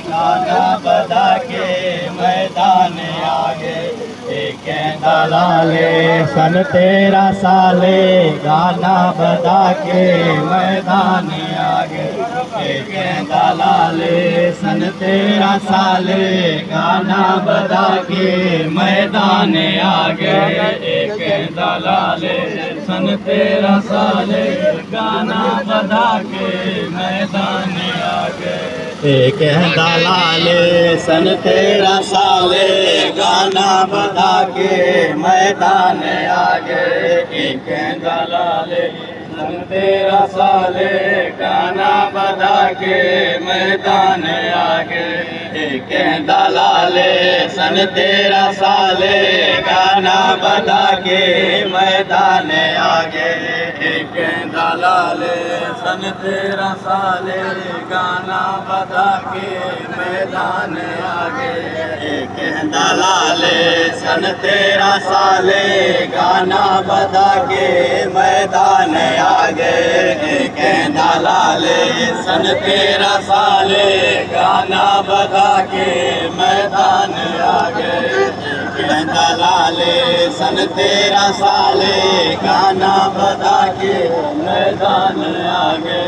गाना बजा के मैदान आगे एक दलाले सन 13 साले गाना बजा के मैदान आगे एक दलाले सन 13 साले गाना बजा के मैदान आगे एक दलाले सन 13 साले गाना बजा के मैदान आगे एक दलाले सन 13 साले गाना बजा के मैदान आगे एक दलाले सन 13 साले गाना बजा के मैदान आगे एक दलाले सन 13 साले गाना बजा के मैदान आगे एक दलाले सन 13 साले गाना बजा के मैदान आगे एक दलाले सन 13 साले गाना बजा के मैदान आगे एक दलाले सन 13 साले गाना बजा के मैदान आगे एक दलाले सन 13 साले गाना बजा के मैदान आगे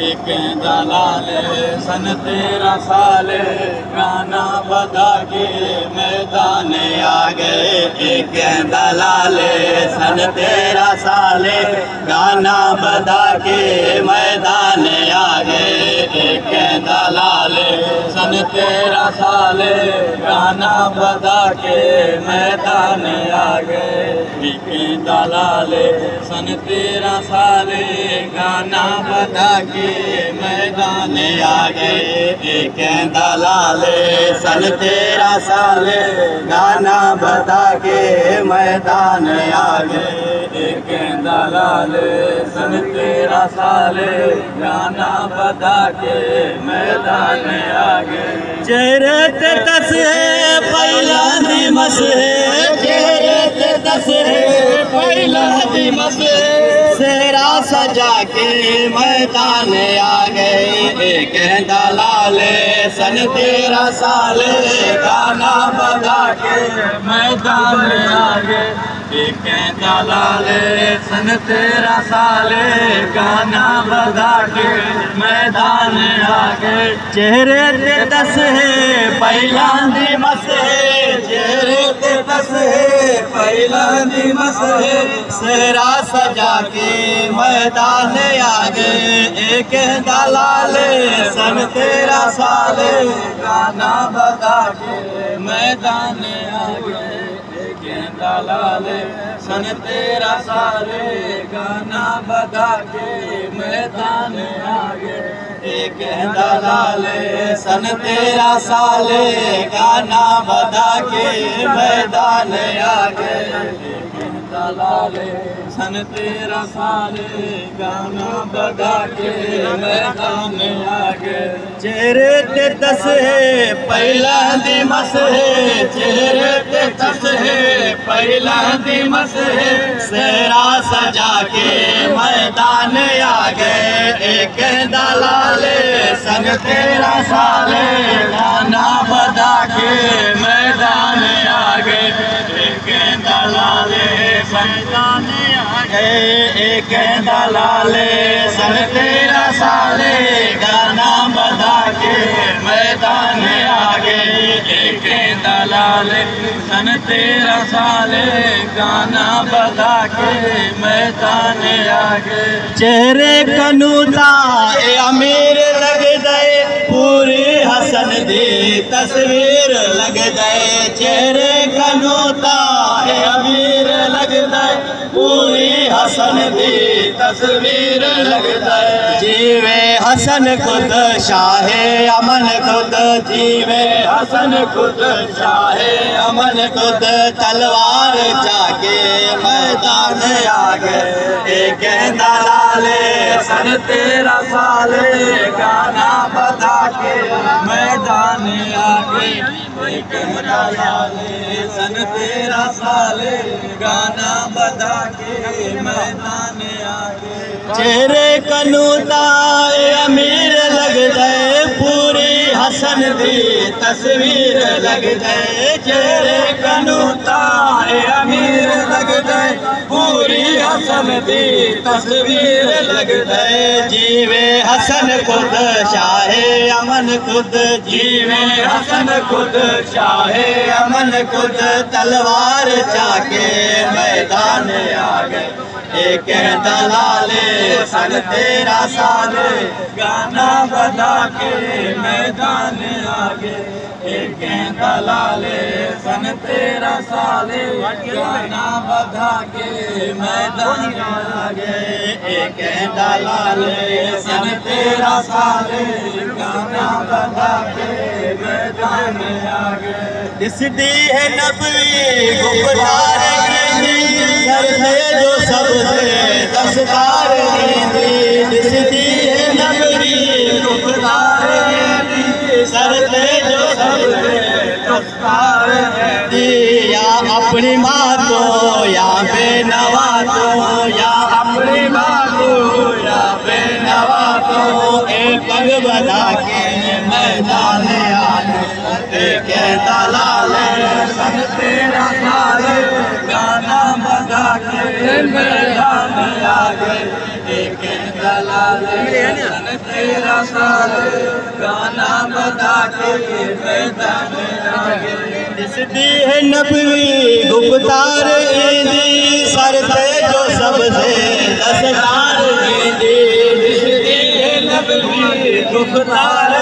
एक दलाले सन 13 साले गाना बजा के मैदान आगे एक दलाले सन 13 साले गाना बजा के मैदान आगे एक दलाले सन 13 साले गाना बजा के मैदान आगे एक दलाले सन 13 साले गाना बजा के मैदान आगे एक दलाले सन 13 साले गाना बजा के मैदान आगे एक दलाले सन 13 साले गाना बजा के मैदान आगे चेहरे ते दस है पहला दिमस है चेहरे ते दस है पहला दिमस सेरा सजा के मैदान आगे एक दलाले सन 13 साले गाना बजा के मैदान आगे एक दलाले सन 13 साले गाना बजा के मैदान आगे चेहरे ते दस है पहला दिमस है चेहरे ते दस है पहला दिमस है सेरा सजा के मैदान आगे एक दलाले सन 13 साले गाना बजा के मैदान आगे दलाले सन 13 साले गाना बजा के मैदान आगे एक दलाले सन 13 साले गाना बजा के मैदान आगे दलाले सन 13 साले गाना बजा के मैदान आगे चेहरे ते दस है पहला दिमस है चेहरे ते दस है पहला दिमस है सेरा सजा के मैदान आगे एक दलाले सन 13 साले गाना बजा के मैदान आगे एक दलाले मैदान आगे एक दलाले सन 13 साले गाना बजा के मैदान आगे एक दलाले सन 13 साले गाना बजा के मैदान आगे चेहरे कनूता अमीर लग गए पूरी हसन दी तस्वीर लग गए चेहरे कनूता अमीर लग गए पूरी हसन दी तस्वीर लग गए जीवे हसन खुद शाहे अमन खुद जीवे हसन खुद शाहे अमन खुद तलवार जाके मैदान आगे एक दलाले सन 13 साले गाना बजा के मैदान आगे एक दलाले सन 13 साले गाना बजा के मैदान आगे चेहरे कनूता अमीर लग गए पूरी हसन दी तस्वीर लग जाए चेहरे कनू ताए अमीर लग जाए पूरी हसन दी तस्वीर लग जाए जीवे हसन खुद शाहे अमन खुद जीवे हसन खुद शाहे अमन खुद तलवार चाके मैदान आ गए एक दलाले सन 13 साल गाना बजा के मैदान आ गए एक दलाले सन 13 साल गाना बजा के मैदान आ गए एक दलाले सन 13 साल गाना बजा के मैदान आ गए दिसदी है नबी गुफ्तार सर से जो सबसे दस्तार दिसदी है नबी गुफ्तार सर से जो सबसे दस्तार या अपनी माँ तो या बेनवा तो या अपनी माँ तो या बेनवा तो एक पग बजा के मैदान आए के दलाले सन 13 साल गाना बजा के मैदान आ गए एक दलाले सन 13 साल गाना बजा के मैदान आ गए दिसदी है नबी गुफ्तार ईदी सर से जो सबसे दस्तार ईदी दिसदी है नबी गुफ्तार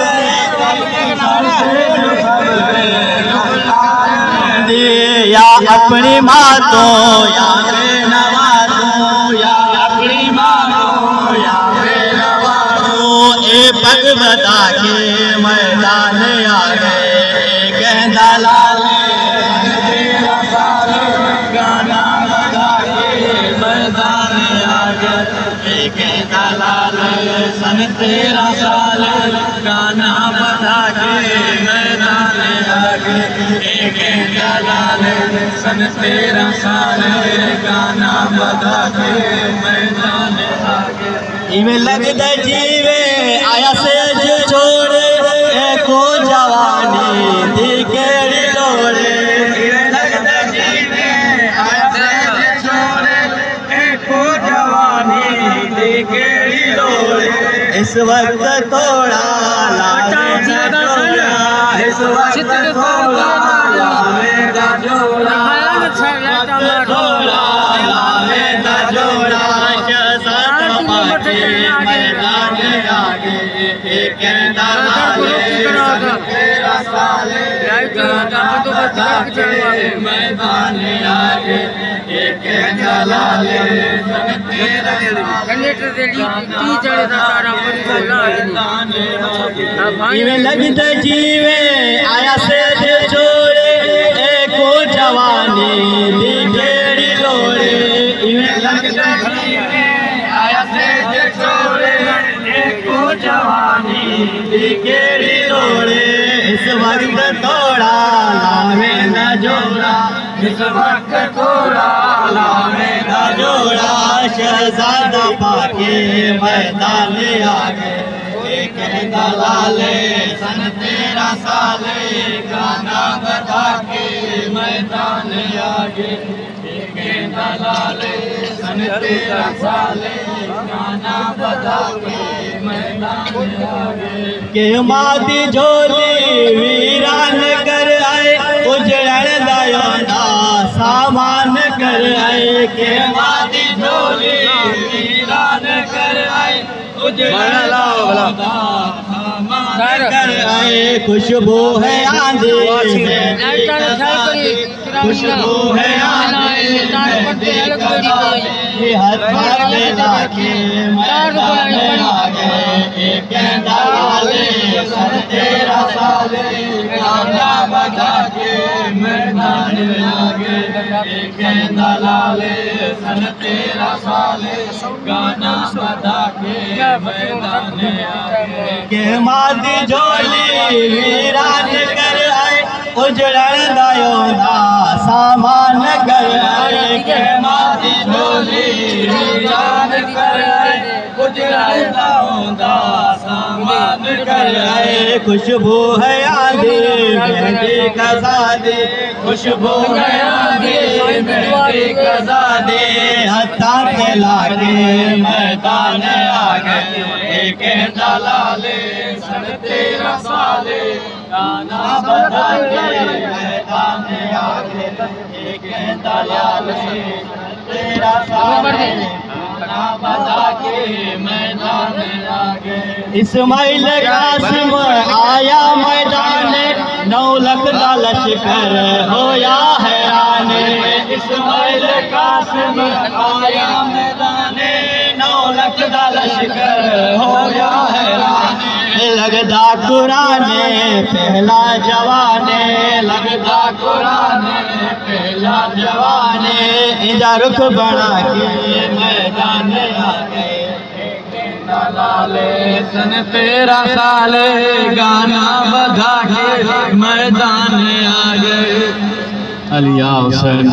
या अपनी माँ तो या बेनवा तो या अपनी माँ तो या बेनवा तो ए पग बता के मैदान आ गए कहना लाले गाना बजा के मैदान आ गए कहना लाले सन 13 साल गाना बजा के मैदान आ गए दलाले सन 13 साल गाना बजा के मैदान आ गए इवें लगदा जीवे आया सेज छोड़े एको जवानी दी केड़ी लोड़े इवें लगदा जीवे आया सेज छोड़े एको जवानी दी केड़ी लोड़े इस वक्त थोड़ा लागे ना जोड़ा इस वक्त थोड़ा मैदान आगे एक दलाले इवें लगदा जीवे आया से छोड़े एको जवानी दी केड़ी लोड़े इवें लगदा जीवे आया से छोड़े एको जवानी दी केड़ी लोड़े इस वक्त थोड़ा लावे न जोड़ा इस वक्त थोड़ा लावे न जोड़ा शहजादा पाके मैदान आ गए एक दलाले सन 13 साल गाना बजा के मैदान आ गए एक दलाले सन 13 साल गाना बजा के मैदान आ गए के मादी झोली वीरान कर आए उजड़न दायोना सामान कर आए के मादी झोली वीरान कर आए उजड़न सामान कर आए खुशबू है आंधी खुशबू है आंधी हर बार में लाके मैदान आ गए एक दलाले सन 13 साल गाना बजा के मैदान आ गए एक दलाले सन 13 साल गाना बजा के मैदान आ गए के मादी झोली वीरान कर आए उजड़न दायोना सामान कर आए के मादी झोली वीरान कर आए उजड़न दायोना सामान कर आए खुशबू है आंधी मेहंदी का सादे खुशबू है आंधी मेहंदी का सादे हत्था के लाके मैदान आ गए एक दलाले सन तेरा साले गाना बजा के मैदान आ गए एक दलाले तेरा साले गाना बजा के मैदान आ गए। इस्माइल कासिम आया मैदान 9 लाख का लश्कर होया हैरान इस्माइल कासिम आया मैदान 9 लाख का लश्कर होया हैरान लगदा कुरान पहला जवाने लगदा कुरान पहला जवाने इधर रुख बढ़ा के मैदान आ गए दलाले सन तेरा साले गाना बजा के मैदान आ गए। अलिया हुसैन।